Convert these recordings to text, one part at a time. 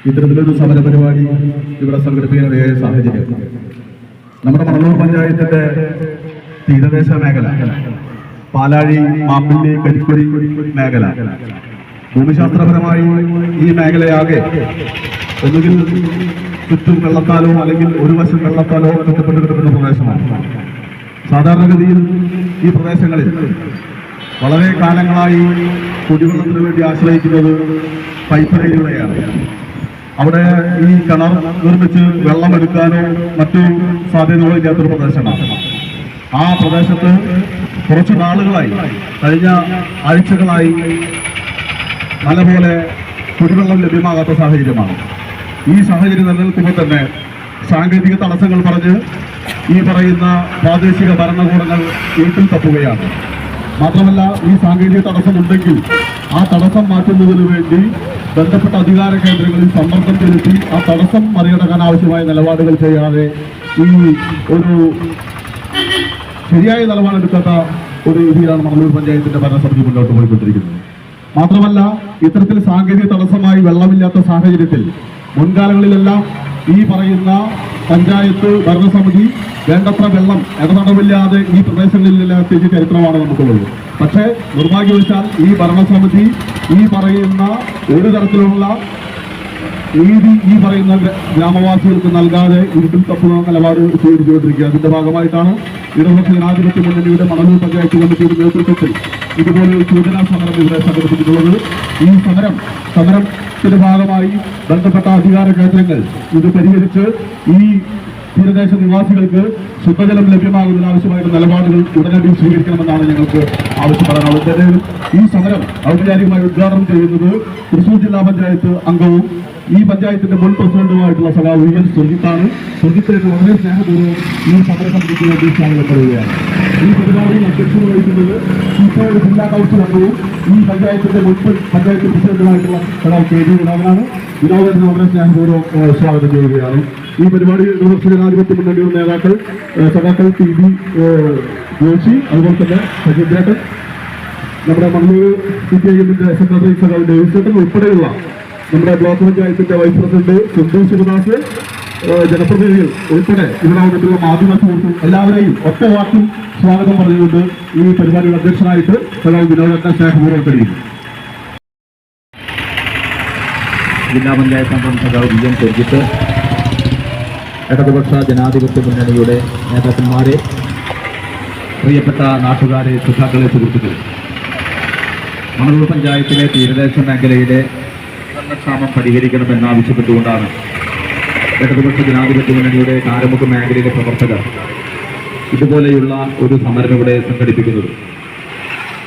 ഇത്തരത്തിലൊരു സമര പരിപാടി ഇവിടെ സംഘടിപ്പിക്കാനിടയായ സാഹചര്യം നമ്മുടെ മണലൂർ പഞ്ചായത്തിന്റെ തീരദേശ മേഖല, പാലാഴി, മാപ്പിള്ളി, കരിക്കുടി മേഖല, ഭൂമിശാസ്ത്രപരമായി ഈ മേഖലയാകെ ഒന്നുകിൽ ചുറ്റും വെള്ളത്താലോ അല്ലെങ്കിൽ ഒരു വശം വെള്ളത്താലോ ചുറ്റപ്പെട്ട് കിടക്കുന്ന പ്രദേശമാണ്. സാധാരണഗതിയിൽ ഈ പ്രദേശങ്ങളിൽ വളരെ കാലങ്ങളായി കുടിവെള്ളത്തിന് വേണ്ടി ആശ്രയിക്കുന്നത് പൈപ്പ് ലൈനിലൂടെയാണ്. അവിടെ ഈ കിണർ നിർമ്മിച്ച് വെള്ളമെടുക്കാനോ മറ്റു സാധ്യതകളോ ഇല്ലാത്തൊരു പ്രദേശമാണ്. ആ പ്രദേശത്ത് കുറച്ചു നാളുകളായി, കഴിഞ്ഞ ആഴ്ചകളായി നല്ലപോലെ കുടിവെള്ളം ലഭ്യമാകാത്ത സാഹചര്യമാണ്. ഈ സാഹചര്യം നിലനിൽക്കുമ്പോൾ തന്നെ സാങ്കേതിക തടസ്സങ്ങൾ പറഞ്ഞ് ഈ പറയുന്ന പ്രാദേശിക ഭരണകൂടങ്ങൾ വീട്ടിൽ തപ്പുകയാണ്. മാത്രമല്ല, ഈ സാങ്കേതിക തടസ്സമുണ്ടെങ്കിൽ ആ തടസ്സം മാറ്റുന്നതിന് വേണ്ടി ബന്ധപ്പെട്ട അധികാര കേന്ദ്രങ്ങളിൽ സമ്മർദ്ദം ചെലുത്തി ആ തടസ്സം മറികടക്കാൻ ആവശ്യമായ നിലപാടുകൾ ചെയ്യാതെ ഈ ഒരു ശരിയായ നിലപാടെടുക്കാത്ത ഒരു രീതിയിലാണ് മണലൂർ പഞ്ചായത്തിന്റെ ഭരണസമിതി മുന്നോട്ട് പോയിക്കൊണ്ടിരിക്കുന്നത്. മാത്രമല്ല, ഇത്തരത്തിൽ സാങ്കേതിക തടസ്സമായി വെള്ളമില്ലാത്ത സാഹചര്യത്തിൽ മുൻകാലങ്ങളിലെല്ലാം ഈ പറയുന്ന പഞ്ചായത്ത് ഭരണസമിതി വേണ്ടത്ര വെള്ളം ഇടതടവില്ലാതെ ഈ പ്രദേശങ്ങളിലെല്ലാം എത്തിച്ച ചരിത്രമാണ് നമുക്കുള്ളത്. പക്ഷേ നിർഭാഗ്യവശാൽ ഈ ഭരണസമിതി ഈ പറയുന്ന ഒരു തരത്തിലുള്ള നീതി ഈ പറയുന്ന ഗ്രാമവാസികൾക്ക് നൽകാതെ ഇരുട്ടിൽ തപ്പുന്ന നിലപാട് സ്വീകരിച്ചുകൊണ്ടിരിക്കുക. അതിന്റെ ഭാഗമായിട്ടാണ് ഇടതുപക്ഷ ജനാധിപത്യ മുന്നണിയുടെ മണലൂർ പഞ്ചായത്ത് കമ്മിറ്റിയുടെ നേതൃത്വത്തിൽ ഇതുപോലെ സൂചനാ സമരം ഇവിടെ സംഘടിപ്പിച്ചിട്ടുള്ളത്. ഈ സമരത്തിന്റെ ഭാഗമായി ബന്ധപ്പെട്ട അധികാര കേന്ദ്രങ്ങൾ ഇത് പരിഹരിച്ച് ഈ തീരദേശ നിവാസികൾക്ക് ശുദ്ധജലം ലഭ്യമാകുന്നതിന് ആവശ്യമായിട്ട് നിലപാടുകൾ ഉടനടി സ്വീകരിക്കണമെന്നാണ് ഞങ്ങൾക്ക് ആവശ്യപ്പെടാനുള്ളത്. ഈ സമരം ഔപചാരികമായി ഉദ്ഘാടനം ചെയ്യുന്നത് തൃശൂർ ജില്ലാ പഞ്ചായത്ത് അംഗവും ഈ പഞ്ചായത്തിന്റെ മുൻ പ്രസിഡന്റുമായിട്ടുള്ള സഖാവ് വി എൻ സുർജിത്താണ്. സുർജിത്തേക്ക് വളരെ സ്നേഹപൂർവ്വം ഈ സമരസമിതിക്ക് വേണ്ടി സ്വാഗതപ്പെടുകയാണ്. ഈ പരിപാടിയിൽ അധ്യക്ഷത വഹിക്കുന്നത് ഇപ്പോൾ ജില്ലാ കൗൺസിൽ അംഗവും ഈ പഞ്ചായത്തിന്റെ മുൻ പഞ്ചായത്ത് പ്രസിഡന്റുമായിട്ടുള്ള സഖാവ് കെ ജി വിനോദനാണ്. വിനോദനെ വളരെ സ്നേഹപൂർവ്വം സ്വാഗതം ചെയ്യുകയാണ്. ഈ പരിപാടി ഇടതുപക്ഷ ജനാധിപത്യ മുന്നണിയുടെ നേതാക്കൾ സഖാക്കൾ ടി ബി ജോഷി, അതുപോലെ തന്നെ സജിന്ദ്രേട്ടൻ, നമ്മുടെ മണ്ണൂർ CPIM-ന്റെ സെക്രട്ടറി സഖാവ് ഡേവിസേട്ടൻ ഉൾപ്പെടെയുള്ള നമ്മുടെ ബ്ലോക്ക് പഞ്ചായത്തിന്റെ വൈസ് പ്രസിഡന്റ് സിന്ധു ശിവദാസ്, ജനപ്രതിനിധികൾ ഉൾപ്പെടെ ഇവിടെ വന്നിട്ടുള്ള മാധ്യമ സുഹൃത്തുക്കൾ എല്ലാവരെയും ഒറ്റ വാക്കിൽ സ്വാഗതം പറഞ്ഞുകൊണ്ട് ഈ പരിപാടിയുടെ അധ്യക്ഷനായിട്ട് സഖാവ് വിനോദനെ സ്നേഹപൂർവ്വം കഴിയും. ജില്ലാ പഞ്ചായത്ത് അംഗം സഖാവ് വി എൻ സുർജിത്ത്, ഇടതുപക്ഷ ജനാധിപത്യ മുന്നണിയുടെ നേതാക്കന്മാരെ, പ്രിയപ്പെട്ട നാട്ടുകാരെ, സുഹൃത്തുക്കളെ, സുഹൃത്തുക്കളെ, മണലൂർ പഞ്ചായത്തിലെ തീരദേശ മേഖലയിലെ ക്ഷാമം പരിഹരിക്കണമെന്നാവശ്യപ്പെട്ടുകൊണ്ടാണ് ഇടതുപക്ഷ ജനാധിപത്യ മുന്നണിയുടെ കാരമുഖ മേഖലയിലെ പ്രവർത്തകർ ഇതുപോലെയുള്ള ഒരു സമരം ഇവിടെ സംഘടിപ്പിക്കുന്നത്.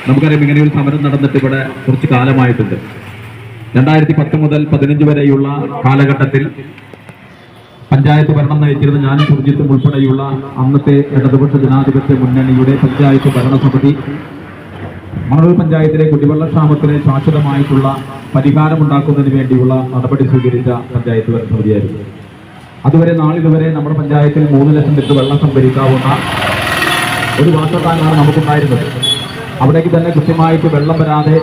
നമുക്കറിയാം, ഇങ്ങനെയൊരു സമരം നടന്നിട്ട് ഇവിടെ കുറച്ച് കാലമായിട്ടുണ്ട്. 2010 മുതൽ 15 വരെയുള്ള കാലഘട്ടത്തിൽ പഞ്ചായത്ത് ഭരണം നയിച്ചിരുന്ന ഞാനും സുർജിത്തും ഉൾപ്പെടെയുള്ള അന്നത്തെ ഇടതുപക്ഷ ജനാധിപത്യ മുന്നണിയുടെ പഞ്ചായത്ത് ഭരണസമിതി മണലൂർ പഞ്ചായത്തിലെ കുടിവെള്ളക്ഷാമത്തിന് ശാശ്വതമായിട്ടുള്ള പരിഹാരമുണ്ടാക്കുന്നതിന് വേണ്ടിയുള്ള നടപടി സ്വീകരിച്ച പഞ്ചായത്ത് ഭരണസമിതിയായിരുന്നു. അതുവരെ നാളിതുവരെ നമ്മുടെ പഞ്ചായത്തിൽ 3 ലക്ഷം ലിറ്റർ വെള്ളം സംഭരിക്കാവുന്ന ഒരു വാട്ടർ ടാങ്കാണ് നമുക്കുണ്ടായിരുന്നത്. അവിടേക്ക് തന്നെ കൃത്യമായിട്ട് വെള്ളം വരാതെ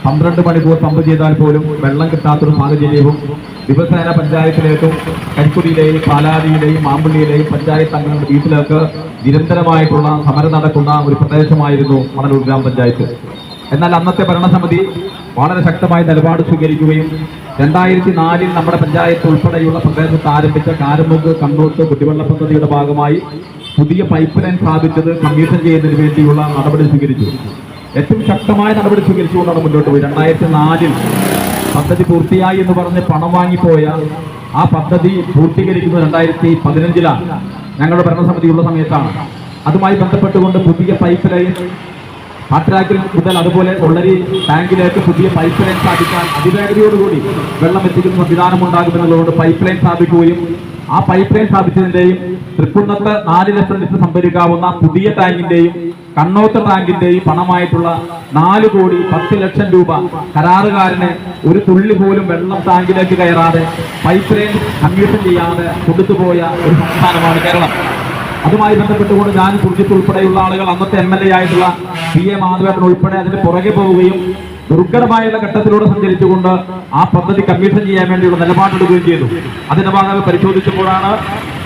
12 മണിക്കൂർ പമ്പ് ചെയ്താൽ പോലും വെള്ളം കിട്ടാത്തൊരു സാഹചര്യവും ദിവസേന പഞ്ചായത്തിലേക്കും കരിക്കുടിയിലെയും പാലാരിയിലെയും മാമ്പള്ളിയിലെയും പഞ്ചായത്ത് അംഗങ്ങളുടെ വീട്ടിലേക്ക് നിരന്തരമായിട്ടുള്ള സമരം നടക്കുന്ന ഒരു പ്രദേശമായിരുന്നു മണലൂർ ഗ്രാമപഞ്ചായത്ത്. എന്നാൽ അന്നത്തെ ഭരണസമിതി വളരെ ശക്തമായ നിലപാട് സ്വീകരിക്കുകയും 2004 നമ്മുടെ പഞ്ചായത്ത് ഉൾപ്പെടെയുള്ള പ്രദേശത്ത് ആരംഭിച്ച കാരമുക്ക് കണ്ണൂത്ത് കുടിവെള്ള പദ്ധതിയുടെ ഭാഗമായി പുതിയ പൈപ്പ് ലൈൻ സ്ഥാപിച്ചത് കമ്മീഷൻ ചെയ്യുന്നതിന് വേണ്ടിയുള്ള നടപടി സ്വീകരിച്ചു. ഏറ്റവും ശക്തമായ നടപടി സ്വീകരിച്ചുകൊണ്ടാണ് മുന്നോട്ട് പോയി. 2004 പദ്ധതി പൂർത്തിയായി എന്ന് പറഞ്ഞ് പണം വാങ്ങിപ്പോയ ആ പദ്ധതി പൂർത്തീകരിക്കുന്നത് 2015 ഞങ്ങളുടെ ഭരണസമിതിയുള്ള സമയത്താണ്. അതുമായി ബന്ധപ്പെട്ടുകൊണ്ട് പുതിയ പൈപ്പ് ലൈൻ പാട്രാക്കിൽ മുതൽ അതുപോലെ കൊള്ളരി ടാങ്കിലേക്ക് പുതിയ പൈപ്പ് ലൈൻ സ്ഥാപിക്കാൻ അതിവേഗതയോടുകൂടി വെള്ളം എത്തിക്കുന്ന സംവിധാനം ഉണ്ടാകുമെന്നുള്ളതുകൊണ്ട് പൈപ്പ് ലൈൻ സ്ഥാപിക്കുകയും ആ പൈപ്പ് ലൈൻ സ്ഥാപിച്ചതിന്റെയും തൃക്കുന്നത്ത് 4 ലക്ഷം ലിറ്റർ സംഭരിക്കാവുന്ന പുതിയ ടാങ്കിന്റെയും കണ്ണോത്ത് ടാങ്കിന്റെയും പണമായിട്ടുള്ള 4,10,00,000 രൂപ കരാറുകാരന് ഒരു തുള്ളി പോലും വെള്ളം ടാങ്കിലേക്ക് കയറാതെ പൈപ്പ് ലൈൻ കമ്മീഷൻ ചെയ്യാതെ കൊടുത്തുപോയ ഒരു സംസ്ഥാനമാണ് കേരളം. അതുമായി ബന്ധപ്പെട്ടുകൊണ്ട് ഞാൻ സുർജിത്ത് ഉൾപ്പെടെയുള്ള ആളുകൾ അന്നത്തെ MLA ആയിട്ടുള്ള PA മാധവേട്ടൻ ഉൾപ്പെടെ അതിന് പുറകെ പോവുകയും ദുർഘടമായുള്ള ഘട്ടത്തിലൂടെ സഞ്ചരിച്ചുകൊണ്ട് ആ പദ്ധതി കമ്മീഷൻ ചെയ്യാൻ വേണ്ടിയുള്ള നിലപാടെടുക്കുകയും ചെയ്തു. അതിന്റെ ഭാഗമായി പരിശോധിച്ചപ്പോഴാണ്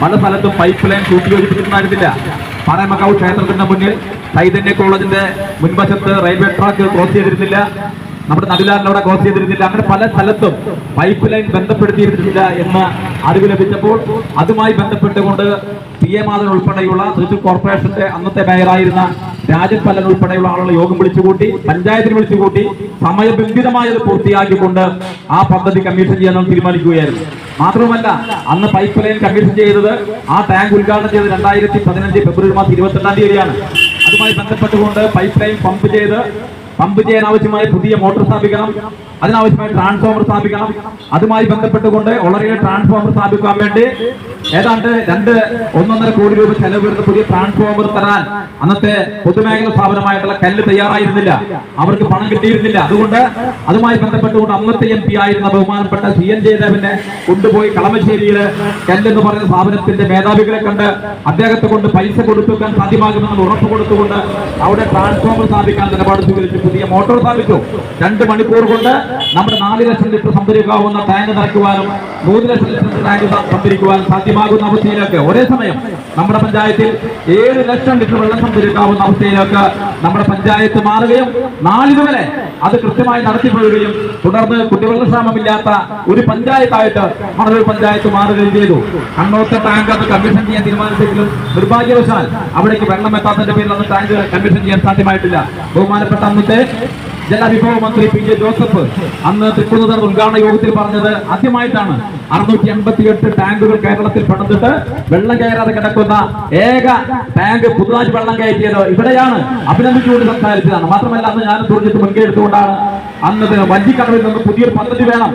പല സ്ഥലത്തും പൈപ്പ് ലൈൻ കൂട്ടിയോജിപ്പിച്ചിട്ടുണ്ടായിരുന്നില്ല. പാറമക്കാവ് ക്ഷേത്രത്തിന്റെ മുന്നിൽ ചൈതന്യ കോളേജിന്റെ മുൻവശത്ത് റെയിൽവേ ട്രാക്ക് ക്രോസ് ചെയ്തിരുന്നില്ല, നമ്മുടെ നദിലാറിനവിടെ ക്രോസ് ചെയ്തിരുന്നില്ല. അങ്ങനെ പല സ്ഥലത്തും പൈപ്പ് ലൈൻ ബന്ധപ്പെടുത്തിയിരുന്നില്ല എന്ന് അറിവ് ലഭിച്ചപ്പോൾ അതുമായി ബന്ധപ്പെട്ടുകൊണ്ട് PA മാധവൻ ഉൾപ്പെടെയുള്ള തൃശൂർ കോർപ്പറേഷന്റെ അന്നത്തെ മേയറായിരുന്ന രാജൻ പല്ലൻ ഉൾപ്പെടെയുള്ള ആളുകളെ യോഗം വിളിച്ചുകൂട്ടി, പഞ്ചായത്തിന് വിളിച്ചുകൂട്ടി സമയബന്ധിതമായത് പൂർത്തിയാക്കിക്കൊണ്ട് ആ പദ്ധതി കമ്മീഷൻ ചെയ്യാൻ തീരുമാനിക്കുകയായിരുന്നു. മാത്രവുമല്ല, അന്ന് പൈപ്പ് ലൈൻ കമ്മീഷൻ ചെയ്തത്, ആ ടാങ്ക് ഉദ്ഘാടനം ചെയ്തത് 2015 ഫെബ്രുവരി മാസം 28-ാം തീയതിയാണ്. അതുമായി ബന്ധപ്പെട്ടുകൊണ്ട് പൈപ്പ് ലൈൻ പമ്പ് ചെയ്യാൻ ആവശ്യമായ പുതിയ മോട്ടോർ സ്ഥാപിക്കണം, അതിനാവശ്യമായ ട്രാൻസ്ഫോമർ സ്ഥാപിക്കണം. അതുമായി ബന്ധപ്പെട്ടുകൊണ്ട് വളരെ ട്രാൻസ്ഫോമർ സ്ഥാപിക്കാൻ വേണ്ടി ഏതാണ്ട് 1.5 കോടി രൂപ ചെലവ് വരുന്ന പുതിയ ട്രാൻസ്ഫോമർ തരാൻ അന്നത്തെ പൊതുമേഖലാ സ്ഥാപനമായിട്ടുള്ള കല്ല് തയ്യാറായിരുന്നില്ല, അവർക്ക് പണം കിട്ടിയിരുന്നില്ല. അതുകൊണ്ട് അതുമായി ബന്ധപ്പെട്ടുകൊണ്ട് അന്നത്തെ MP ആയിരുന്ന ബഹുമാനപ്പെട്ട CN ജയദേവനെ കൊണ്ടുപോയി കളമശ്ശേരിയിൽ കല്ലെന്ന് പറയുന്ന സ്ഥാപനത്തിന്റെ മേധാവികളെ കണ്ട് അദ്ദേഹത്തെ കൊണ്ട് പൈസ കൊടുത്തുവെക്കാൻ സാധ്യമാകുമെന്ന് ഉറപ്പ് കൊടുത്തുകൊണ്ട് അവിടെ ട്രാൻസ്ഫോമർ സ്ഥാപിക്കാൻ നിലപാട് സ്വീകരിച്ചു. പുതിയ മോട്ടോർ സ്ഥാപിച്ചു. 2 മണിക്കൂർ കൊണ്ട് നമ്മുടെ 4 ലക്ഷം ലിറ്റർ സംഭരിക്കാവുന്ന ടാങ്ക് നിറയ്ക്കുവാനും 3 ലക്ഷം ലിറ്റർ ടാങ്ക് സംഭരിക്കുവാനും സാധ്യമാകുന്ന അവസ്ഥയിലേക്ക് ഒരേ സമയം നമ്മുടെ പഞ്ചായത്തിൽ 7 ലക്ഷം ലിറ്റർ വെള്ളം സംഭരിക്കാവുന്ന അവസ്ഥയിലേക്ക് നമ്മുടെ പഞ്ചായത്ത് മാറുകയും നാളിതുവരെ അത് കൃത്യമായി നടത്തിപ്പോവുകയും തുടർന്ന് കുടിവെള്ളക്ഷാമമില്ലാത്ത ഒരു പഞ്ചായത്തായിട്ട് മണലൂർ പഞ്ചായത്ത് മാറുകയും ചെയ്തു. കണ്ണോത്ത് ടാങ്ക് അത് കമ്മീഷൻ ചെയ്യാൻ തീരുമാനിച്ചെങ്കിലും നിർഭാഗ്യവശാൽ അവിടേക്ക് വെള്ളം എത്താത്തതിന്റെ പേരിൽ അന്ന് ടാങ്ക് കമ്മീഷൻ ചെയ്യാൻ സാധ്യമായിട്ടില്ല. ബഹുമാനപ്പെട്ട അന്നത്തെ ജലവിഭവ മന്ത്രി PJ ജോസഫ് അന്ന് തൃക്കുന്നത്ത് ഉദ്ഘാടന യോഗത്തിൽ പറഞ്ഞത് ആദ്യമായിട്ടാണ് 688 ടാങ്കുകൾ കേരളത്തിൽ പണിതിട്ട് വെള്ളം കയറാതെ കിടക്കുന്ന ഏക ടാങ്ക് പുതുതായി വെള്ളം കയറ്റിയത് ഇവിടെയാണ്. അഭിനന്ദിച്ചുകൊണ്ട് സംസാരിച്ചതാണ്. മാത്രമല്ല, അന്ന് ഞാൻ സുർജിത്ത് മുൻകൈ എടുത്തുകൊണ്ടാണ് അന്ന് വഞ്ചിക്കടവിൽ നിന്ന് പുതിയൊരു പദ്ധതി വേണം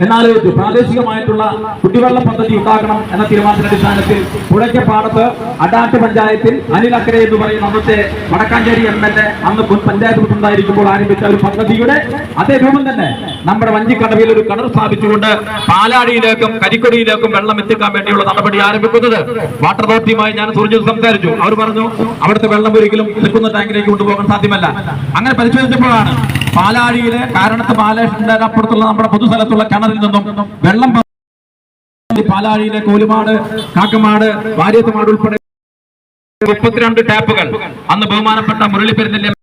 എന്നാലോചിച്ചു. പ്രാദേശികമായിട്ടുള്ള കുടിവെള്ള പദ്ധതി ഉണ്ടാക്കണം എന്ന തീരുമാനത്തിന്റെ അടിസ്ഥാനത്തിൽ പുഴയ്ക്കപ്പാടത്ത് അടാട്ട് പഞ്ചായത്തിൽ അനിൽ അക്കരെ എന്ന് പറയുന്ന അന്നത്തെ വടക്കാഞ്ചേരി MLA അന്ന് മുൻ പഞ്ചായത്ത് പ്രസിഡന്റായിരിക്കുമ്പോൾ ആരംഭിച്ച ഒരു പദ്ധതിയുടെ അതേ രൂപം തന്നെ നമ്മുടെ വഞ്ചിക്കടവിൽ ഒരു കിണർ സ്ഥാപിച്ചുകൊണ്ട് പാലാടിയിലേക്കും കരിക്കൊടിയിലേക്കും വെള്ളം എത്തിക്കാൻ വേണ്ടിയുള്ള നടപടി ആരംഭിക്കുന്നത്. വാട്ടർ അതോറിറ്റിയുമായി ഞാൻ സുർജിത്ത് സംസാരിച്ചു. അവർ പറഞ്ഞു അവിടുത്തെ വെള്ളം ഒരിക്കലും നിൽക്കുന്ന ടാങ്കിലേക്ക് കൊണ്ടുപോകാൻ സാധ്യമല്ല. അങ്ങനെ പരിശോധിച്ചപ്പോഴാണ് പാലാഴിയിലെ കാരണത്ത് ബാലകൃഷ്ണന്റെ അപ്പുറത്തുള്ള നമ്മുടെ പൊതുസ്ഥലത്തുള്ള കിണറിൽ നിന്നും വെള്ളം പാലാഴിയിലെ കോലുമാട്, കാക്കമാട്, വാര്യത്തുമാട് ഉൾപ്പെടെ 32 ടാപ്പുകൾ അന്ന് ബഹുമാനപ്പെട്ട മുരളിപ്പെരുന്നല്ലേ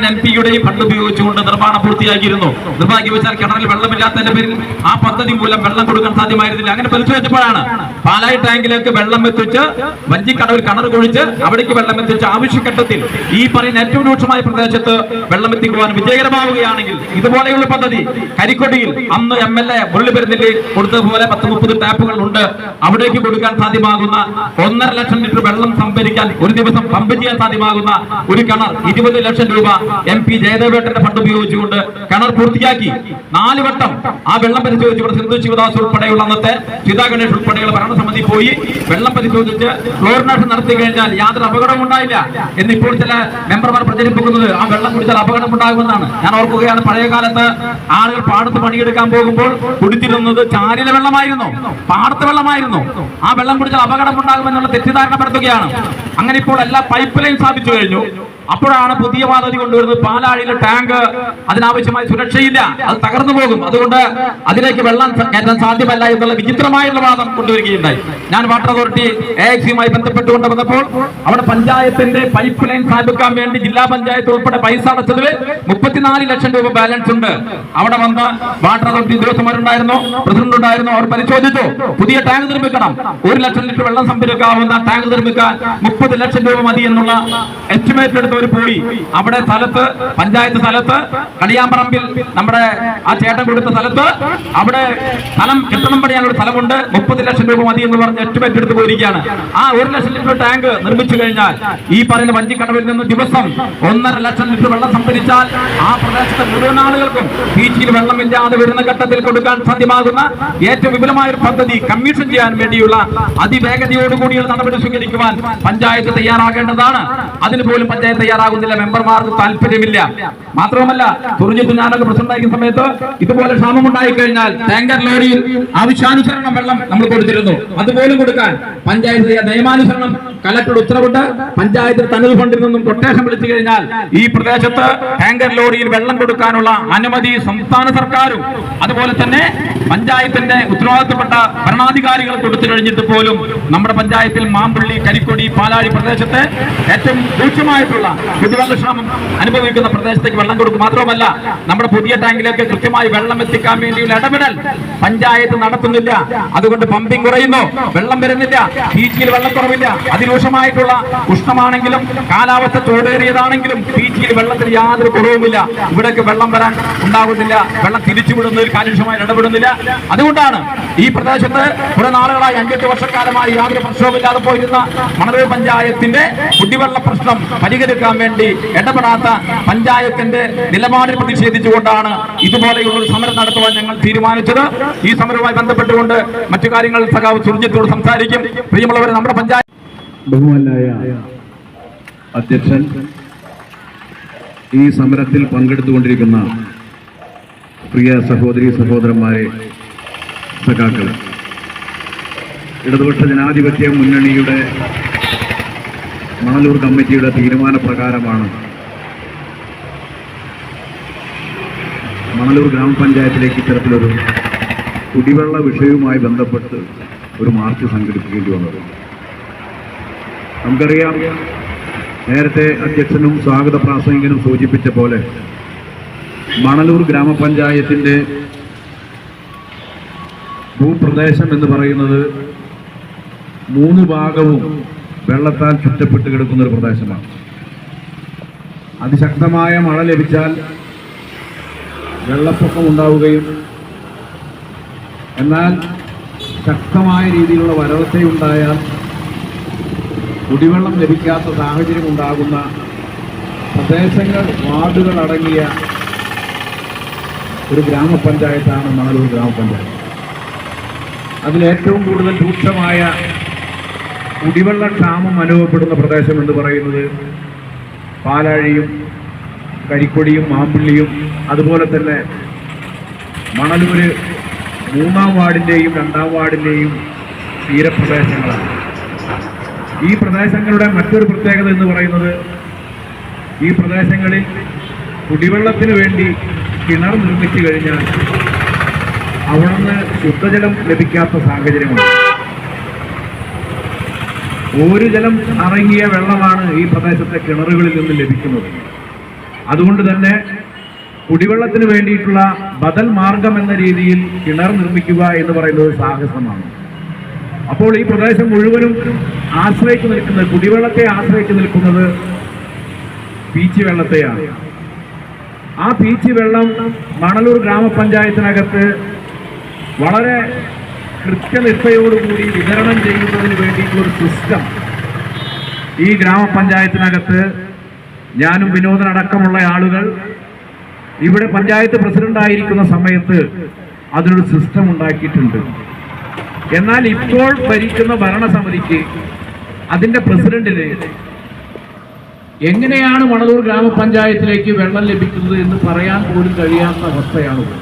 MP-യുടെയും ഫണ്ട് ഉപയോഗിച്ചുകൊണ്ട് നിർമ്മാണം പൂർത്തിയാക്കിയിരുന്നു. നിർഭാഗ്യവശാൽ കിണറിൽ വെള്ളമില്ലാത്തതിന്റെ പേരിൽ ആ പദ്ധതി മൂലം വെള്ളം കൊടുക്കാൻ സാധ്യമായിരുന്നില്ല. അങ്ങനെ പരിശോധിച്ചപ്പോഴാണ് പാലായി ടാങ്കിലേക്ക് വെള്ളം എത്തിച്ച് വഞ്ചിക്കടവിൽ കിണർ കുഴിച്ച് അവിടേക്ക് വെള്ളം എത്തിച്ച് ആവശ്യഘട്ടത്തിൽ ഈ പറയുന്ന ഏറ്റവും രൂക്ഷമായ പ്രദേശത്ത് വെള്ളം എത്തിക്കുവാൻ വിജയകരമാവുകയാണെങ്കിൽ ഇതുപോലെയുള്ള പദ്ധതി കരിക്കൊടിയിൽ അന്ന് MLA മുരളിപ്പെരുന്നല്ലേ കൊടുത്തതുപോലെ 10-30 ടാപ്പുകൾ ഉണ്ട്. അവിടേക്ക് കൊടുക്കാൻ സാധ്യമാകുന്ന 1.5 ലക്ഷം ലിറ്റർ വെള്ളം സംഭരിക്കാൻ ഒരു ദിവസം പമ്പ് ചെയ്യാൻ സാധ്യമാകുന്ന ഒരു കിണർ 20 ലക്ഷം രൂപ MP ജയദേവേട്ടന്റെ ഫണ്ട് ഉപയോഗിച്ചുകൊണ്ട് കിണർ പൂർത്തിയാക്കി. 4 വട്ടം ആ വെള്ളം പരിശോധിച്ചുകൊണ്ട് സിന്ധു ശിവദാസ് ഉൾപ്പെടെയുള്ള അന്നത്തെ സീതാ ഗണേഷ് ഉൾപ്പെടെയുള്ള ഭരണസമിതി പോയി വെള്ളം പരിശോധിച്ച് ക്ലോറിനേഷൻ നടത്തി കഴിഞ്ഞാൽ യാതൊരു അപകടവും ഉണ്ടായില്ല എന്നിപ്പോൾ ചില മെമ്പർമാർ പ്രചരിപ്പിക്കുന്നത് ആ വെള്ളം കുടിച്ചാൽ അപകടം ഉണ്ടാകുമെന്നാണ്. ഞാൻ ഓർക്കുകയാണ്, പഴയ കാലത്ത് ആളുകൾ പാടത്ത് പണിയെടുക്കാൻ പോകുമ്പോൾ കുടിച്ചിരുന്നത് ചാലിലെ വെള്ളമായിരുന്നു, പാടത്ത് വെള്ളമായിരുന്നു. ആ വെള്ളം കുടിച്ചാൽ അപകടം ഉണ്ടാകുമെന്നുള്ള തെറ്റിദ്ധാരണ പരത്തുകയാണ്. അങ്ങനെ ഇപ്പോൾ എല്ലാ പൈപ്പ് ലൈൻ സ്ഥാപിച്ചു കഴിഞ്ഞു. അപ്പോഴാണ് പുതിയ പദ്ധതി കൊണ്ടുവരുന്നത്. പാലാഴിയിലെ ടാങ്ക് അതിനാവശ്യമായ സുരക്ഷയില്ല, അത് തകർന്നു പോകും, അതുകൊണ്ട് അതിലേക്ക് വെള്ളം കയറ്റാൻ സാധ്യമല്ല എന്നുള്ള വിചിത്രമായുള്ള വാദം കൊണ്ടുവരികയുണ്ടായി. ഞാൻ വാട്ടർ അതോറിറ്റി AXയുമായി ബന്ധപ്പെട്ടുകൊണ്ട് വന്നപ്പോൾ അവിടെ പഞ്ചായത്തിന്റെ പൈപ്പ് ലൈൻ സ്ഥാപിക്കാൻ വേണ്ടി ജില്ലാ പഞ്ചായത്ത് ഉൾപ്പെടെ പൈസ അടച്ചതിൽ 34 ലക്ഷം രൂപ ബാലൻസ് ഉണ്ട്. അവിടെ വന്ന് വാട്ടർ അതോറിറ്റി ഉദ്യോഗസ്ഥന്മാരുണ്ടായിരുന്നു, പ്രസിഡന്റ് ഉണ്ടായിരുന്നു. അവർ പരിശോധിച്ചു, പുതിയ ടാങ്ക് നിർമ്മിക്കണം, 1 ലക്ഷം ലിറ്റർ വെള്ളം സംഭരിക്കാവുന്ന ടാങ്ക് നിർമ്മിക്കാൻ 30 ലക്ഷം രൂപ മതി എന്നുള്ള എസ്റ്റിമേറ്റ് എടുത്ത് എന്തോ ഒരു പുള്ളി അവിടെ സ്ഥലത്ത് പഞ്ചായത്ത് സ്ഥലത്ത് കടിയാമ്പറമ്പിൽ നമ്മുടെ ആ ചേട്ടൻ കൊടുത്ത സ്ഥലത്ത് അവിടെ സ്ഥലം കെട്ടിടം പണിയാനുള്ള സ്ഥലമുണ്ട്, 30 ലക്ഷം രൂപ മതി എന്ന് പറഞ്ഞ് എസ്റ്റിമേറ്റ് എടുത്ത് പോയിരിക്കുകയാണ്. ആ 1 ലക്ഷം ലിറ്റർ ടാങ്ക് നിർമ്മിച്ചു കഴിഞ്ഞാൽ ഈ പറയുന്ന വഞ്ചിക്കടവിൽ നിന്ന് ദിവസം 1.5 ലക്ഷം ലിറ്റർ വെള്ളം സംഭരിച്ചാൽ ആ പ്രദേശത്തെ മുഴുവൻ ആളുകൾക്കും ബീച്ചിൽ വെള്ളമില്ലാതെ വരുന്ന ഘട്ടത്തിൽ കൊടുക്കാൻ സാധ്യമാകുന്ന ഏറ്റവും വിപുലമായ ഒരു പദ്ധതി കമ്മീഷൻ ചെയ്യാൻ വേണ്ടിയുള്ള അതിവേഗതയോടുകൂടിയുള്ള നടപടി സ്വീകരിക്കുവാൻ പഞ്ചായത്ത് തയ്യാറാകേണ്ടതാണ്. അതിന് പോലും പഞ്ചായത്ത് തയ്യാറാകുന്നില്ല, മെമ്പർമാർക്ക് താല്പര്യമില്ല. മാത്രവുമല്ല, തുറിഞ്ഞിട്ട് ഞാനൊക്കെ പ്രസിഡന്റായിരിക്കുന്ന സമയത്ത് ഇതുപോലെ ക്ഷാമം ഉണ്ടായിക്കഴിഞ്ഞാൽ ടാങ്കർ ലോറിയിൽ ആവശ്യാനുസരണം വെള്ളം നമ്മൾ കൊടുത്തിരുന്നു. അതുപോലും കൊടുക്കാൻ പഞ്ചായത്ത് നിയമാനുസരണം കലക്ടറുടെ ഉത്തരവിട്ട് പഞ്ചായത്ത് തനത് ഫണ്ടിൽ നിന്നും കൊട്ടേഷൻ വിളിച്ചു കഴിഞ്ഞാൽ ഈ പ്രദേശത്ത് ടാങ്കർ ലോറിയിൽ വെള്ളം കൊടുക്കാനുള്ള അനുമതി സംസ്ഥാന സർക്കാരും അതുപോലെ തന്നെ പഞ്ചായത്തിന്റെ ഉത്തരവാദിത്തപ്പെട്ട ഭരണാധികാരികൾ കൊടുത്തു കഴിഞ്ഞിട്ട് പോലും നമ്മുടെ പഞ്ചായത്തിൽ മാമ്പള്ളി, കരിക്കൊടി, പാലാഴി പ്രദേശത്തെ ഏറ്റവും രൂക്ഷമായിട്ടുള്ള കുടിവെള്ളക്ഷാമം അനുഭവിക്കുന്ന പ്രദേശത്തേക്ക് വെള്ളം കൊടുക്കും. മാത്രമല്ല, നമ്മുടെ പുതിയ ടാങ്കിലേക്ക് കൃത്യമായി വെള്ളം എത്തിക്കാൻ വേണ്ടിയുള്ള ഇടപെടൽ പഞ്ചായത്ത് നടത്തുന്നില്ല. അതുകൊണ്ട് പമ്പിംഗ് കുറയുന്നു, വെള്ളം വരുന്നില്ല, ബീച്ചിൽ വെള്ളക്കുറവില്ല. അതിരൂക്ഷമായിട്ടുള്ള ഉഷ്ണമാണെങ്കിലും കാലാവസ്ഥ ചൂടേറിയതാണെങ്കിലും ബീച്ചിൽ വെള്ളത്തിന് യാതൊരു കുറവുമില്ല. ഇവിടേക്ക് വെള്ളം വരാൻ ഉണ്ടാകുന്നില്ല, വെള്ളം തിരിച്ചുവിടുന്നതിൽ കാര്യക്ഷമമായി ഇടപെടുന്നില്ല. അതുകൊണ്ടാണ് ഈ പ്രദേശത്ത് കുറെ നാളുകളായി 5-8 വർഷക്കാലമായി യാതൊരു പ്രശ്നവുമില്ലാതെ പോയിരുന്ന മണലൂർ പഞ്ചായത്തിന്റെ കുടിവെള്ള പ്രശ്നം പരിഹരിക്കാൻ വേണ്ടി ഇടപെടാത്ത പഞ്ചായത്തിന്റെ നിലപാടിൽ പ്രതിഷേധിച്ചുകൊണ്ടാണ് ഇതുപോലെയുള്ള ഒരു സമരം നടത്തുവാൻ ഞങ്ങൾ തീരുമാനിച്ചത്. ഈ സമരവുമായി ബന്ധപ്പെട്ടുകൊണ്ട് മറ്റു കാര്യങ്ങൾ സഖാവ് സുർജിത്തോട് സംസാരിക്കും. പ്രിയമുള്ളവരെ, നമ്മുടെ പഞ്ചായത്ത് ബഹുമാനായ അധ്യക്ഷൻ, ഈ സമരത്തിൽ പങ്കെടുത്തുകൊണ്ടിരിക്കുന്ന പ്രിയ സഹോദരി സഹോദരന്മാരെ, സഖാക്കൾ, ഇടതുപക്ഷ ജനാധിപത്യ മുന്നണിയുടെ മണലൂർ കമ്മിറ്റിയുടെ തീരുമാനപ്രകാരമാണ് മണലൂർ ഗ്രാമപഞ്ചായത്തിലേക്ക് ഇത്തരത്തിലൊരു കുടിവെള്ള വിഷയവുമായി ബന്ധപ്പെട്ട് ഒരു മാർച്ച് സംഘടിപ്പിക്കേണ്ടി വന്നത്. നമുക്കറിയാം, നേരത്തെ അധ്യക്ഷനും സ്വാഗത പ്രാസംഗികനും സൂചിപ്പിച്ച പോലെ മണലൂർ ഗ്രാമപഞ്ചായത്തിൻ്റെ ഭൂപ്രദേശം എന്ന് പറയുന്നത് 3 ഭാഗവും വെള്ളത്താൽ ചുറ്റപ്പെട്ട് കിടക്കുന്ന ഒരു പ്രദേശമാണ്. അതിശക്തമായ മഴ ലഭിച്ചാൽ വെള്ളപ്പൊക്കം ഉണ്ടാവുകയും എന്നാൽ ശക്തമായ രീതിയിലുള്ള വരൾച്ചയുണ്ടായാൽ കുടിവെള്ളം ലഭിക്കാത്ത സാഹചര്യം ഉണ്ടാകുന്ന പ്രദേശങ്ങൾ, വാർഡുകൾ അടങ്ങിയ ഒരു ഗ്രാമപഞ്ചായത്താണ് മണലൂർ ഗ്രാമപഞ്ചായത്ത്. അതിലേറ്റവും കൂടുതൽ രൂക്ഷമായ കുടിവെള്ളക്ഷാമം അനുഭവപ്പെടുന്ന പ്രദേശം എന്ന് പറയുന്നത് പാലാഴിയും കരിക്കൊടിയും മാമ്പള്ളിയും അതുപോലെ തന്നെ മണലൂര് 3-ാം വാർഡിൻ്റെയും 2-ാം വാർഡിൻ്റെയും തീരപ്രദേശങ്ങളാണ്. ഈ പ്രദേശങ്ങളുടെ മറ്റൊരു പ്രത്യേകത എന്ന് പറയുന്നത് ഈ പ്രദേശങ്ങളിൽ കുടിവെള്ളത്തിന് വേണ്ടി കിണർ നിർമ്മിച്ചു കഴിഞ്ഞാൽ അവിടുന്ന് ശുദ്ധജലം ലഭിക്കാത്ത സാഹചര്യമാണ്. ഒരു ജലം അടങ്ങിയ വെള്ളമാണ് ഈ പ്രദേശത്തെ കിണറുകളിൽ നിന്ന് ലഭിക്കുന്നത്. അതുകൊണ്ട് തന്നെ കുടിവെള്ളത്തിന് വേണ്ടിയിട്ടുള്ള ബദൽ മാർഗം എന്ന രീതിയിൽ കിണർ നിർമ്മിക്കുക എന്ന് പറയുന്നത് സാഹസമാണ്. അപ്പോൾ ഈ പ്രദേശം മുഴുവനും ആശ്രയിച്ചു നിൽക്കുന്നത്, കുടിവെള്ളത്തെ ആശ്രയിച്ചു നിൽക്കുന്നത് പീച്ചി വെള്ളത്തെയാണ്. ആ പീച്ചി വെള്ളം മണലൂർ ഗ്രാമപഞ്ചായത്തിനകത്ത് വളരെ കൃത്യനിഷ്ഠയോടുകൂടി വിതരണം ചെയ്യുന്നതിന് വേണ്ടിയിട്ടുള്ളൊരു സിസ്റ്റം ഈ ഗ്രാമപഞ്ചായത്തിനകത്ത് ഞാനും വിനോദനടക്കമുള്ള ആളുകൾ ഇവിടെ പഞ്ചായത്ത് പ്രസിഡന്റായിരിക്കുന്ന സമയത്ത് അതിനൊരു സിസ്റ്റം ഉണ്ടാക്കിയിട്ടുണ്ട്. എന്നാൽ ഇപ്പോൾ ഭരിക്കുന്ന ഭരണസമിതിക്ക് അതിൻ്റെ പ്രസിഡന്റിന് എങ്ങനെയാണ് മണലൂർ ഗ്രാമപഞ്ചായത്തിലേക്ക് വെള്ളം ലഭിക്കുന്നത് എന്ന് പറയാൻ പോലും കഴിയാത്ത അവസ്ഥയാണുള്ളത്.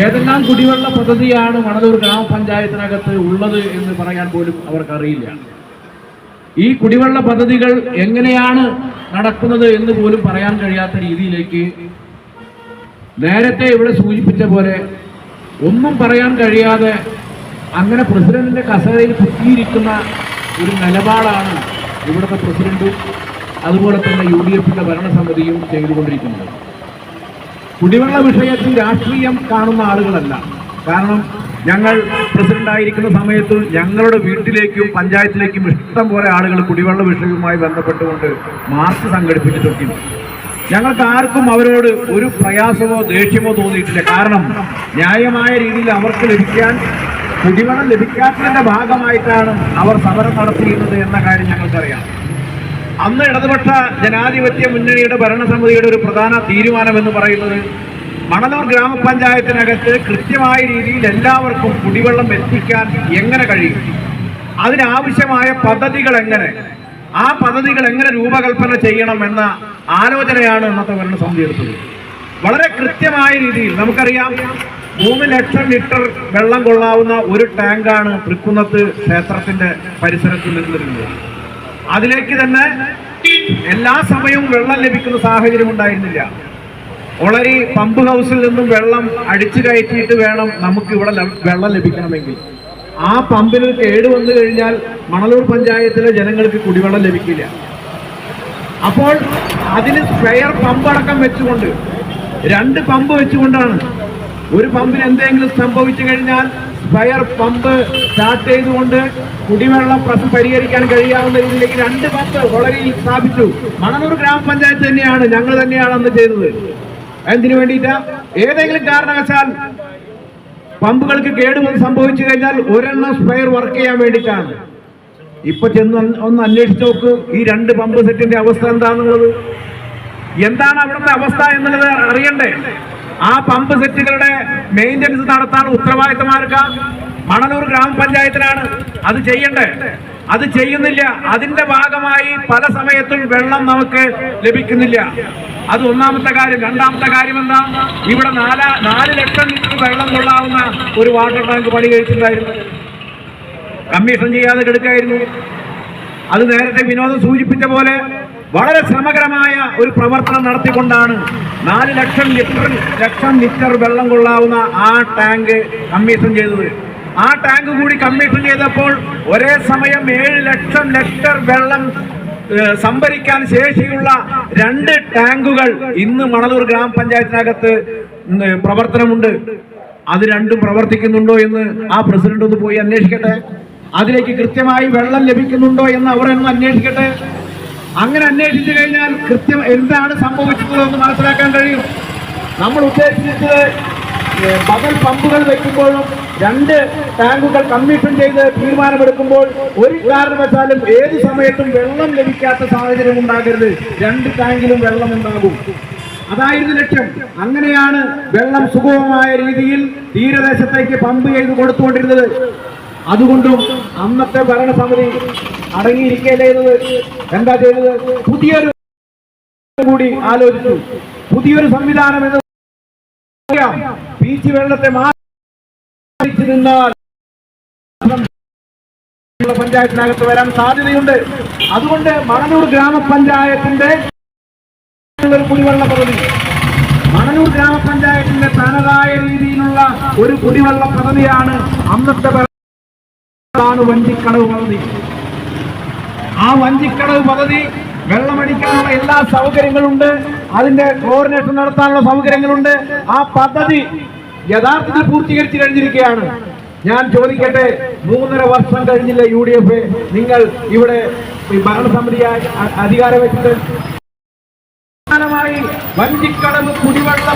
ഏതെല്ലാം കുടിവെള്ള പദ്ധതിയാണ് മണലൂർ ഗ്രാമപഞ്ചായത്തിനകത്ത് ഉള്ളത് എന്ന് പറയാൻ പോലും അവർക്കറിയില്ല. ഈ കുടിവെള്ള പദ്ധതികൾ എങ്ങനെയാണ് നടക്കുന്നത് എന്ന് പോലും പറയാൻ കഴിയാത്ത രീതിയിലേക്ക് നേരത്തെ ഇവിടെ സൂചിപ്പിച്ച പോലെ ഒന്നും പറയാൻ കഴിയാതെ അങ്ങനെ പ്രസിഡന്റിന്റെ കസേരയിൽ കുത്തിയിരിക്കുന്ന ഒരു നിലപാടാണ് ഇവിടുത്തെ പ്രസിഡന്റും അതുപോലെ തന്നെ UDFിന്റെ ഭരണസമിതിയും ചെയ്തുകൊണ്ടിരിക്കുന്നത്. കുടിവെള്ള വിഷയത്തിൽ രാഷ്ട്രീയം കാണുന്ന ആളുകളല്ല. കാരണം ഞങ്ങൾ പ്രസിഡന്റായിരിക്കുന്ന സമയത്ത് ഞങ്ങളുടെ വീട്ടിലേക്കും പഞ്ചായത്തിലേക്കും ഇഷ്ടം പോലെ ആളുകൾ കുടിവെള്ള വിഷയവുമായി ബന്ധപ്പെട്ടുകൊണ്ട് മാർച്ച് സംഘടിപ്പിച്ചിട്ടുണ്ട്. ഞങ്ങൾക്ക് ആർക്കും അവരോട് ഒരു പ്രയാസമോ ദേഷ്യമോ തോന്നിയിട്ടില്ല. കാരണം ന്യായമായ രീതിയിൽ അവർക്ക് കുടിവെള്ളം ലഭിക്കാത്തതിന്റെ ഭാഗമായിട്ടാണ് അവർ സമരം നടത്തിയിരുന്നത് എന്ന കാര്യം ഞങ്ങൾക്കറിയാം. അന്ന് ഇടതുപക്ഷ ജനാധിപത്യ മുന്നണിയുടെ ഭരണസമിതിയുടെ ഒരു പ്രധാന തീരുമാനം എന്ന് പറയുന്നത് മണലൂർ ഗ്രാമപഞ്ചായത്തിനകത്ത് കൃത്യമായ രീതിയിൽ എല്ലാവർക്കും കുടിവെള്ളം എത്തിക്കാൻ എങ്ങനെ കഴിയും, അതിനാവശ്യമായ പദ്ധതികൾ ആ പദ്ധതികൾ എങ്ങനെ രൂപകൽപ്പന ചെയ്യണം എന്ന ആലോചനയാണ് ഇന്നത്തെ ഭരണസമിതി എടുത്തത്. വളരെ കൃത്യമായ രീതിയിൽ നമുക്കറിയാം 3 ലക്ഷം ലിറ്റർ വെള്ളം കൊള്ളാവുന്ന ഒരു ടാങ്കാണ് തൃക്കുന്നത്ത് ക്ഷേത്രത്തിന്റെ പരിസരത്ത് നിന്നിരുന്നത്. അതിലേക്ക് തന്നെ എല്ലാ സമയവും വെള്ളം ലഭിക്കുന്ന സാഹചര്യം ഉണ്ടായിരുന്നില്ല. ഒളരി പമ്പ് ഹൗസിൽ നിന്നും വെള്ളം അടിച്ചു കയറ്റിയിട്ട് വേണം നമുക്ക് ഇവിടെ വെള്ളം ലഭിക്കണമെങ്കിൽ. ആ പമ്പിന് കേടുവന്നു കഴിഞ്ഞാൽ മണലൂർ പഞ്ചായത്തിലെ ജനങ്ങൾക്ക് കുടിവെള്ളം ലഭിക്കില്ല. അപ്പോൾ അതിന് സ്പെയർ പമ്പ് അടക്കം വെച്ചുകൊണ്ട് 2 പമ്പ് വെച്ചുകൊണ്ടാണ്, ഒരു പമ്പിന് എന്തെങ്കിലും സംഭവിച്ചു കഴിഞ്ഞാൽ സ്പെയർ പമ്പ് സ്റ്റാർട്ട് ചെയ്തുകൊണ്ട് കുടിവെള്ളം പ്രശ്നം പരിഹരിക്കാൻ കഴിയാവുന്ന രീതിയിലേക്ക് 2 പമ്പ് വളരെ സ്ഥാപിച്ചു. മണലൂർ ഗ്രാമപഞ്ചായത്ത് തന്നെയാണ്, ഞങ്ങൾ തന്നെയാണ് അന്ന് ചെയ്തത്. എന്തിനു വേണ്ടിയിട്ടാ? ഏതെങ്കിലും കാരണവശാൽ പമ്പുകൾക്ക് കേടുവന്ന് സംഭവിച്ചു കഴിഞ്ഞാൽ ഒരെണ്ണം സ്പെയർ വർക്ക് ചെയ്യാൻ വേണ്ടിയിട്ടാണ്. ഇപ്പൊ ഒന്ന് അന്വേഷിച്ച് നോക്ക് ഈ 2 പമ്പ് സെറ്റിന്റെ അവസ്ഥ എന്താണെന്നുള്ളത്. എന്താണ് അവിടുത്തെ അവസ്ഥ എന്നുള്ളത് അറിയണ്ടേ? ആ പമ്പ് സെറ്റുകളുടെ മെയിൻ്റനൻസ് നടത്താൻ ഉത്തരവാദിത്തമാർക്ക മണലൂർ ഗ്രാമപഞ്ചായത്തിനാണ് അത് ചെയ്യണ്ടേ. അത് ചെയ്യുന്നില്ല. അതിന്റെ ഭാഗമായി പല സമയത്തും വെള്ളം നമുക്ക് ലഭിക്കുന്നില്ല. അത് ഒന്നാമത്തെ കാര്യം. രണ്ടാമത്തെ കാര്യം എന്താ? ഇവിടെ 4 ലക്ഷം ലിറ്റർ വെള്ളം കൊള്ളാവുന്ന ഒരു വാട്ടർ ടാങ്ക് പണി കഴിച്ചിട്ടുണ്ടായിരുന്നു. കമ്മീഷൻ ചെയ്യാതെ കിടക്കായിരുന്നു. അത് നേരത്തെ വിനോദം സൂചിപ്പിച്ച പോലെ വളരെ ശ്രമകരമായ ഒരു പ്രവർത്തനം നടത്തിക്കൊണ്ടാണ് 4 ലക്ഷം ലിറ്റർ വെള്ളം കൊള്ളാവുന്ന ആ ടാങ്ക് കമ്മീഷൻ ചെയ്തത്. ആ ടാങ്ക് കൂടി കമ്മീഷൻ ചെയ്തപ്പോൾ ഒരേ സമയം 7 ലക്ഷം ലിറ്റർ വെള്ളം സംഭരിക്കാൻ ശേഷിയുള്ള 2 ടാങ്കുകൾ ഇന്ന് മണലൂർ ഗ്രാമപഞ്ചായത്തിനകത്ത് പ്രവർത്തനമുണ്ട്. അത് രണ്ടും പ്രവർത്തിക്കുന്നുണ്ടോ എന്ന് ആ പ്രസിഡന്റ് ഒന്ന് പോയി അന്വേഷിക്കട്ടെ. അതിലേക്ക് കൃത്യമായി വെള്ളം ലഭിക്കുന്നുണ്ടോ എന്ന് അവരൊന്ന് അന്വേഷിക്കട്ടെ. അങ്ങനെ അന്വേഷിച്ചു കഴിഞ്ഞാൽ കൃത്യം എന്താണ് സംഭവിച്ചിട്ടുള്ളതെന്ന് മനസ്സിലാക്കാൻ കഴിയും. നമ്മൾ ഉദ്ദേശിച്ചത് ബദൽ പമ്പുകൾ വയ്ക്കുമ്പോഴും 2 ടാങ്കുകൾ കമ്മീഷൻ ചെയ്ത് തീരുമാനമെടുക്കുമ്പോൾ ഒരു കാരണവശാലും ഏത് സമയത്തും വെള്ളം ലഭിക്കാത്ത സാഹചര്യം ഉണ്ടാകരുത്. 2 ടാങ്കിലും വെള്ളം ഉണ്ടാകും. അതായിരുന്നു ലക്ഷ്യം. അങ്ങനെയാണ് വെള്ളം സുഗമമായ രീതിയിൽ തീരദേശത്തേക്ക് പമ്പ് ചെയ്ത് കൊടുത്തുകൊണ്ടിരുന്നത്. അതുകൊണ്ടും അന്നത്തെ ഭരണസമിതി അടങ്ങിയിരിക്കുകയല്ലേ ചെയ്തത്. എന്താ ചെയ്തത്? പുതിയൊരു കൂടി ആലോചിച്ചു. പുതിയൊരു സംവിധാനം എന്ന് പീച്ച് വെള്ളത്തെ മാറ്റി നിന്നാൽ പഞ്ചായത്തിനകത്ത് വരാൻ സാധ്യതയുണ്ട്. അതുകൊണ്ട് മണലൂർ ഗ്രാമപഞ്ചായത്തിന്റെ ഒരു കുടിവെള്ള പദ്ധതി, മണലൂർ ഗ്രാമപഞ്ചായത്തിന്റെ തനതായ രീതിയിലുള്ള ഒരു കുടിവെള്ള പദ്ധതിയാണ് അന്നത്തെ വഞ്ചിക്കടവ് പദ്ധതി. ആ വഞ്ചിക്കടവ് പദ്ധതി വെള്ളമടിക്കാനുള്ള എല്ലാ സൗകര്യങ്ങളുണ്ട്. അതിന്റെ കോർഡിനേഷൻ നടത്താനുള്ള സൗകര്യങ്ങളുണ്ട്. ആ പദ്ധതി യഥാർത്ഥത്തിൽ പൂർത്തീകരിച്ചു കഴിഞ്ഞിരിക്കുകയാണ്. ഞാൻ ചോദിക്കട്ടെ, 3.5 വർഷം കഴിഞ്ഞില്ല UDF നിങ്ങൾ ഇവിടെ ഭരണസമിതിയായി അധികാരം വെച്ചിട്ട്? വഞ്ചിക്കടവ് കുടിവെള്ള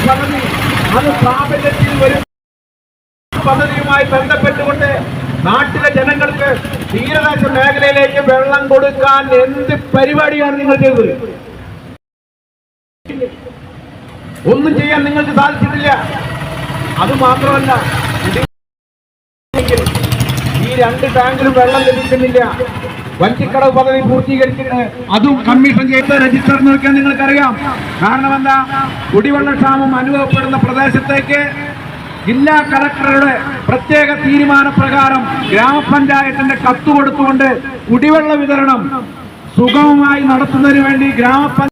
പദ്ധതി അത് പ്രാബല്യത്തിൽ വരും പദ്ധതിയുമായി ബന്ധപ്പെട്ടുകൊണ്ട് നാട്ടിലെ ജനങ്ങൾക്ക് തീരദേശ മേഖലയിലേക്ക് വെള്ളം കൊടുക്കാൻ എന്ത് പരിപാടിയാണ് നിങ്ങൾ ചെയ്തത്? ഒന്നും ചെയ്യാൻ നിങ്ങൾക്ക് സാധിച്ചിട്ടില്ല. അതുമാത്രമല്ല, ഈ 2 ടാങ്കിലും വെള്ളം ലഭിക്കുന്നില്ല. വഞ്ചിക്കടവ് പദ്ധതി പൂർത്തീകരിച്ചിട്ട് അതും കമ്മീഷൻ ചെയ്ത് രജിസ്റ്റർ നോക്കിയാൽ നിങ്ങൾക്കറിയാം. കാരണം എന്താ? കുടിവെള്ളക്ഷാമം അനുഭവപ്പെടുന്ന പ്രദേശത്തേക്ക് ജില്ലാ കളക്ടറുടെ പ്രത്യേക തീരുമാനപ്രകാരം ഗ്രാമപഞ്ചായത്തിന്റെ കത്ത് കൊടുത്തുകൊണ്ട് കുടിവെള്ള വിതരണം സുഗമമായി നടത്തുന്നതിന് വേണ്ടി ഗ്രാമപഞ്ചായത്ത്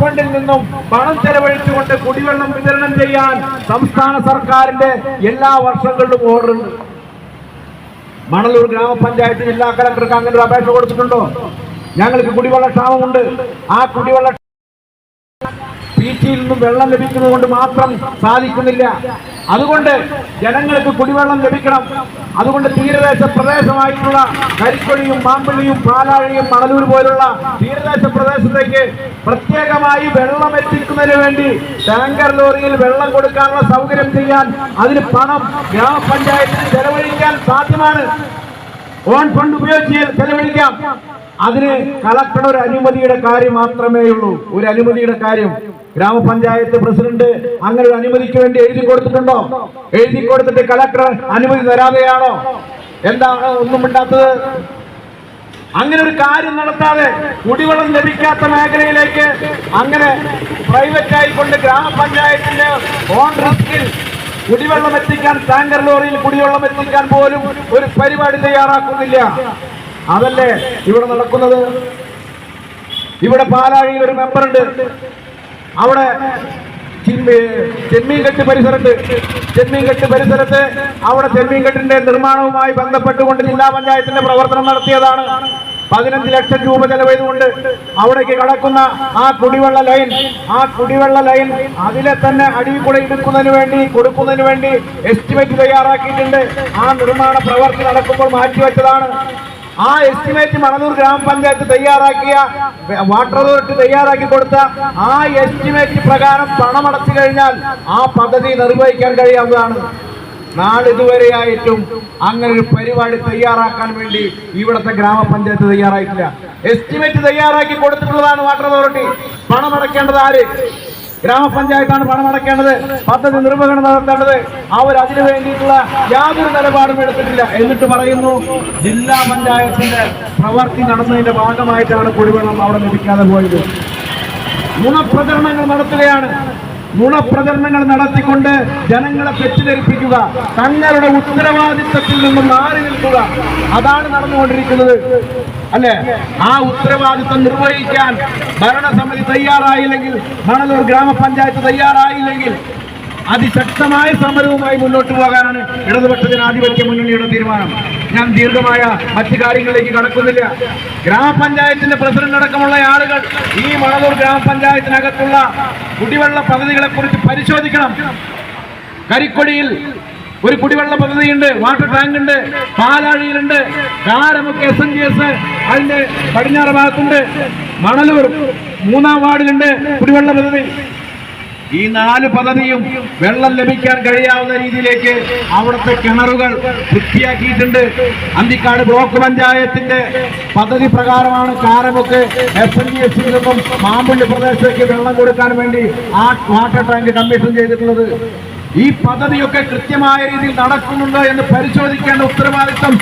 ഫണ്ടിൽ നിന്നും പണം ചെലവഴിച്ചുകൊണ്ട് കുടിവെള്ളം വിതരണം ചെയ്യാൻ സംസ്ഥാന സർക്കാരിന്റെ എല്ലാ വർഷങ്ങളിലും ഓർഡറുണ്ട്. മണലൂർ ഗ്രാമപഞ്ചായത്ത് ജില്ലാ കളക്ടർക്ക് അങ്ങനെ ഒരു അപേക്ഷ കൊടുത്തിട്ടുണ്ടോ? ഞങ്ങൾക്ക് കുടിവെള്ള ക്ഷാമമുണ്ട്. ആ കുടിവെള്ള PT വൃഷ്ടിയിൽ നിന്നും വെള്ളം ലഭിക്കുന്നത് കൊണ്ട് മാത്രം സാധിക്കുന്നില്ല. അതുകൊണ്ട് ജനങ്ങൾക്ക് കുടിവെള്ളം ലഭിക്കണം. അതുകൊണ്ട് തീരദേശ പ്രദേശമായിട്ടുള്ള കരിക്കൊടിയും മാമ്പള്ളിയും പാലാഴിയും മണലൂർ പോലുള്ള തീരദേശ പ്രദേശത്തേക്ക് പ്രത്യേകമായി വെള്ളം എത്തിക്കുന്നതിന് വേണ്ടി ടാങ്കർ ലോറിയിൽ വെള്ളം കൊടുക്കാനുള്ള സൗകര്യം ചെയ്യാൻ അതിന് പണം ഗ്രാമപഞ്ചായത്തിന് ചെലവഴിക്കാൻ സാധ്യമാണ്. ഓൺ ഫണ്ട് ഉപയോഗിച്ച് ചെലവഴിക്കാം. അതിന് കളക്ടറുടെ ഒരു അനുമതിയുടെ കാര്യം മാത്രമേ ഉള്ളൂ. ഒരു അനുമതിയുടെ കാര്യം ഗ്രാമപഞ്ചായത്ത് പ്രസിഡന്റ് അങ്ങനെ ഒരു അനുമതിക്ക് വേണ്ടി എഴുതി കൊടുത്തിട്ടുണ്ടോ? എഴുതി കൊടുത്തിട്ട് കളക്ടർ അനുമതി തരാതെയാണോ? എന്താണ് ഒന്നും മിണ്ടാത്തത്? അങ്ങനെ ഒരു കാര്യം നടത്താതെ കുടിവെള്ളം ലഭിക്കാത്ത മേഖലയിലേക്ക് അങ്ങനെ പ്രൈവറ്റ് ആയിക്കൊണ്ട് ഗ്രാമപഞ്ചായത്തിന്റെ ഓൺ റിസ്കിൽ കുടിവെള്ളം എത്തിക്കാൻ, ടാങ്കർ ലോറിയിൽ കുടിവെള്ളം എത്തിക്കാൻ പോലും ഒരു പരിപാടി തയ്യാറാക്കുന്നില്ല. അതല്ലേ ഇവിടെ നടക്കുന്നത്? ഇവിടെ പാലാഴിയിൽ ഒരു മെമ്പറുണ്ട്. അവിടെ ചെമ്മീൻകെട്ട് പരിസരത്ത് അവിടെ ചെമ്മീൻകെട്ടിന്റെ നിർമ്മാണവുമായി ബന്ധപ്പെട്ടുകൊണ്ട് ജില്ലാ പഞ്ചായത്തിന്റെ പ്രവർത്തനം നടത്തിയതാണ്. 15 ലക്ഷം രൂപ ചെലവഴിതുകൊണ്ട് അവിടേക്ക് കടക്കുന്ന ആ കുടിവെള്ള ലൈൻ അതിലെ തന്നെ അടിയിൽ കൂടെ കൊടുക്കുന്നതിന് വേണ്ടി എസ്റ്റിമേറ്റ് തയ്യാറാക്കിയിട്ടുണ്ട്. ആ നിർമ്മാണ പ്രവർത്തി നടക്കുമ്പോൾ മാറ്റിവെച്ചതാണ്. ആ എസ്റ്റിമേറ്റ് മണലൂർ ഗ്രാമപഞ്ചായത്ത് തയ്യാറാക്കിയ, വാട്ടർ അതോറിറ്റി തയ്യാറാക്കി കൊടുത്ത ആ എസ്റ്റിമേറ്റ് പ്രകാരം പണമടച്ചു കഴിഞ്ഞാൽ ആ പദ്ധതി നിർവഹിക്കാൻ കഴിയാവുന്നതാണ്. നാളിതുവരെയായിട്ടും അങ്ങനെ ഒരു പരിപാടി തയ്യാറാക്കാൻ വേണ്ടി ഇവിടുത്തെ ഗ്രാമപഞ്ചായത്ത് തയ്യാറായിട്ടില്ല. എസ്റ്റിമേറ്റ് തയ്യാറാക്കി കൊടുത്തിട്ടുള്ളതാണ് വാട്ടർ അതോറിറ്റി. പണമടക്കേണ്ടത് ആര്? ഗ്രാമപഞ്ചായത്താണ് പണമടക്കേണ്ടത്, പദ്ധതി നിർവഹണം നടത്തേണ്ടത്. അവർ അതിനു വേണ്ടിയിട്ടുള്ള യാതൊരു നിലപാടും എടുത്തിട്ടില്ല. എന്നിട്ട് പറയുന്നു ജില്ലാ പഞ്ചായത്തിന്റെ പ്രവൃത്തി നടന്നതിന്റെ ഭാഗമായിട്ടാണ് കുടിവെള്ളം അവിടെ ലഭിക്കാതെ പോയത്. നുണപ്രചരണങ്ങൾ നടത്തുകയാണ്. നുണപ്രചരണങ്ങൾ നടത്തിക്കൊണ്ട് ജനങ്ങളെ തെറ്റിദ്ധരിപ്പിക്കുക, തങ്ങളുടെ ഉത്തരവാദിത്തത്തിൽ നിന്നും മാറി നിൽക്കുക, അതാണ് നടന്നുകൊണ്ടിരിക്കുന്നത്. അല്ലെ? ആ ഉത്തരവാദിത്തം നിർവഹിക്കാൻ ഭരണസമിതി തയ്യാറായില്ലെങ്കിൽ, മണലൂർ ഗ്രാമപഞ്ചായത്ത് തയ്യാറായില്ലെങ്കിൽ അതിശക്തമായ സമരവുമായി മുന്നോട്ട് പോകാനാണ് ഇടതുപക്ഷ ജനാധിപത്യ മുന്നണിയുടെ തീരുമാനം. ഞാൻ ദീർഘമായ മറ്റു കാര്യങ്ങളിലേക്ക് കടക്കുന്നില്ല. ഗ്രാമപഞ്ചായത്തിന്റെ പ്രസിഡന്റ് അടക്കമുള്ള ആളുകൾ ഈ മണലൂർ ഗ്രാമപഞ്ചായത്തിനകത്തുള്ള കുടിവെള്ള പദ്ധതികളെ കുറിച്ച് പരിശോധിക്കണം. കരിക്കൊടിയിൽ ഒരു കുടിവെള്ള പദ്ധതിയുണ്ട്, വാട്ടർ ടാങ്ക് ഉണ്ട്, പാലാഴിയിലുണ്ട്, കാരമുക്ക് SNGS അതിന്റെ പടിഞ്ഞാറ് ഭാഗത്തുണ്ട്, മണലൂർ 3-ാം വാർഡിലുണ്ട് കുടിവെള്ള പദ്ധതി. ഈ 4 പദ്ധതിയും വെള്ളം ലഭിക്കാൻ കഴിയാവുന്ന രീതിയിലേക്ക് അവിടുത്തെ കിണറുകൾ വൃത്തിയാക്കിയിട്ടുണ്ട്. അന്തിക്കാട് ബ്ലോക്ക് പഞ്ചായത്തിന്റെ പദ്ധതി പ്രകാരമാണ് കാരമുക്ക് SNGS നിന്നും മാമ്പള്ളി പ്രദേശത്തേക്ക് വെള്ളം കൊടുക്കാൻ വേണ്ടി ആ വാട്ടർ ടാങ്ക് കമ്മീഷൻ ചെയ്തിട്ടുള്ളത്. ഈ പദ്ധതിയൊക്കെ കൃത്യമായ രീതിയിൽ നടക്കുന്നുണ്ടോ എന്ന് പരിശോധിക്കേണ്ട ഉത്തരവാദിത്വം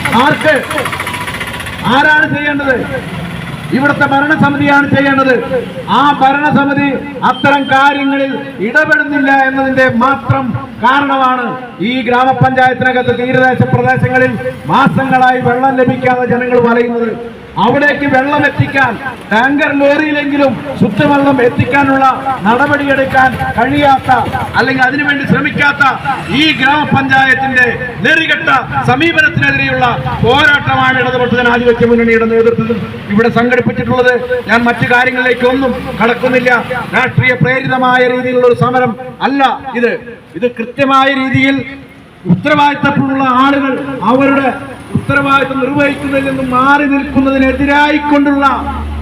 ആരാണ് ചെയ്യേണ്ടത്? ഇവിടുത്തെ ഭരണസമിതിയാണ് ചെയ്യേണ്ടത്. ആ ഭരണസമിതി അത്തരം കാര്യങ്ങളിൽ ഇടപെടുന്നില്ല എന്നതിന്റെ മാത്രം കാരണമാണ് ഈ ഗ്രാമപഞ്ചായത്തിനകത്ത് തീരദേശ പ്രദേശങ്ങളിൽ മാസങ്ങളായി വെള്ളം ലഭിക്കാതെ ജനങ്ങൾ വലയുന്നത്. അവിടേക്ക് വെള്ളം എത്തിക്കാൻ ടാങ്കർ ലോറിയിലെങ്കിലും ശുദ്ധവെള്ളം എത്തിക്കാനുള്ള നടപടിയെടുക്കാൻ കഴിയാത്ത, അല്ലെങ്കിൽ അതിനുവേണ്ടി ശ്രമിക്കാത്ത ഈ ഗ്രാമപഞ്ചായത്തിന്റെ നെറികെട്ട സമീപനത്തിനെതിരെയുള്ള പോരാട്ടമാണ് ഇടതുപക്ഷ ജനാധിപത്യ മുന്നണിയുടെ നേതൃത്വത്തിൽ ഇവിടെ സംഘടിപ്പിച്ചിട്ടുള്ളത്. ഞാൻ മറ്റു കാര്യങ്ങളിലേക്കൊന്നും കടക്കുന്നില്ല. രാഷ്ട്രീയ പ്രേരിതമായ രീതിയിലുള്ള ഒരു സമരം അല്ല ഇത് കൃത്യമായ രീതിയിൽ ഉത്തരവാദിത്തമുള്ള ആളുകൾ അവരുടെ ഉത്തരവാദിത്വം നിർവഹിക്കുന്നതിൽ നിന്നും മാറി നിൽക്കുന്നതിനെതിരായിക്കൊണ്ടുള്ള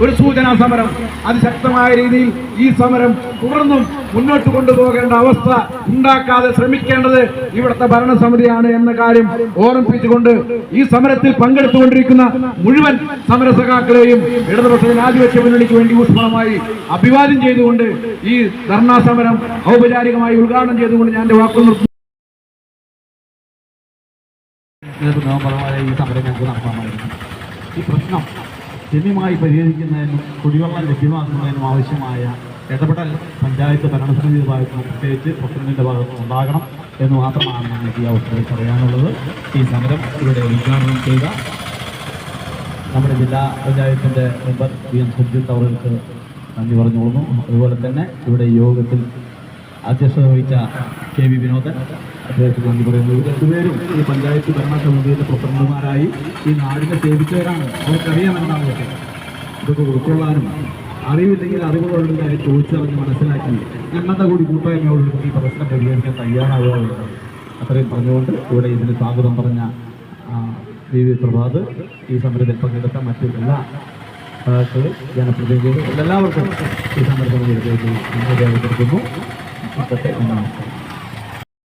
ഒരു സൂചനാ സമരം. അതിശക്തമായ രീതിയിൽ ഈ സമരം തുടർന്നും മുന്നോട്ട് കൊണ്ടുപോകേണ്ട അവസ്ഥ ഉണ്ടാക്കാതെ ശ്രമിക്കേണ്ടത് ഇവിടുത്തെ ഭരണസമിതിയാണ് എന്ന കാര്യം ഓർമ്മിപ്പിച്ചുകൊണ്ട് ഈ സമരത്തിൽ പങ്കെടുത്തുകൊണ്ടിരിക്കുന്ന മുഴുവൻ സമരസഖാക്കളെയും ഇടതുപക്ഷ ജനാധിപത്യ മുന്നണിക്ക് വേണ്ടി ഊഷ്മളമായി അഭിവാദ്യം ചെയ്തുകൊണ്ട് ഈ ധർണാ സമരം ഔപചാരികമായി ഉദ്ഘാടനം ചെയ്തുകൊണ്ട് ഞാൻ എന്റെ വാക്കുകൾ നിർത്തുന്നു. നിയമപരമായ ഈ സമരം ഞങ്ങൾക്ക് നടത്താമായിരുന്നു. ഈ പ്രശ്നം ഗണ്യമായി പരിഹരിക്കുന്നതിനും കുടിവെള്ളം ലഭ്യമാക്കുന്നതിനും ആവശ്യമായ ഇടപെടൽ പഞ്ചായത്ത് ഭരണസമിതിയുടെ ഭാഗത്തുനിന്ന്, പ്രത്യേകിച്ച് പ്രസിഡന്റിന്റെ ഭാഗത്തുനിന്ന് ഉണ്ടാകണം എന്ന് മാത്രമാണ് ഞങ്ങൾക്ക് ഈ അവസരത്തിൽ പറയാനുള്ളത്. ഈ സമരം ഇവിടെ ഉദ്ഘാടനം ചെയ്ത നമ്മുടെ ജില്ലാ പഞ്ചായത്തിൻ്റെ മെമ്പർ PM സുർജിത്ത് അവർക്ക് നന്ദി പറഞ്ഞുകൊള്ളുന്നു. അതുപോലെ തന്നെ ഇവിടെ യോഗത്തിൽ അധ്യക്ഷത വഹിച്ച KV വിനോദൻ അദ്ദേഹത്തിന് നന്ദി പറയുന്നു. ഇവർ രണ്ടുപേരും ഈ പഞ്ചായത്ത് ഭരണസമിതിയുടെ പ്രസിഡന്റുമാരായി ഈ നാടിനെ സേവിച്ചവരാണ്. അവർക്കറിയാം എന്താണെന്നൊക്കെ. ഇതൊക്കെ ഉൾക്കൊള്ളാനും അറിവില്ലെങ്കിൽ അറിവുകളുണ്ടെങ്കിൽ അത് ചോദിച്ചറിഞ്ഞ് മനസ്സിലാക്കി ഞങ്ങളുടെ കൂടി കൂട്ടായ്മയോട് ഈ പ്രശ്നം പരിഹരിക്കാൻ തയ്യാറാവുക എന്നുള്ളത്. അത്രയും പറഞ്ഞുകൊണ്ട് ഇവിടെ ഇതിന് സ്വാഗതം പറഞ്ഞ വി വി പ്രഭാത്, ഈ സമരത്തിൽ പങ്കെടുത്ത മറ്റു എല്ലാ ജനപ്രതിനിധികളും എല്ലാവർക്കും ഈ സമരത്തിൽ പങ്കെടുക്കുന്നു.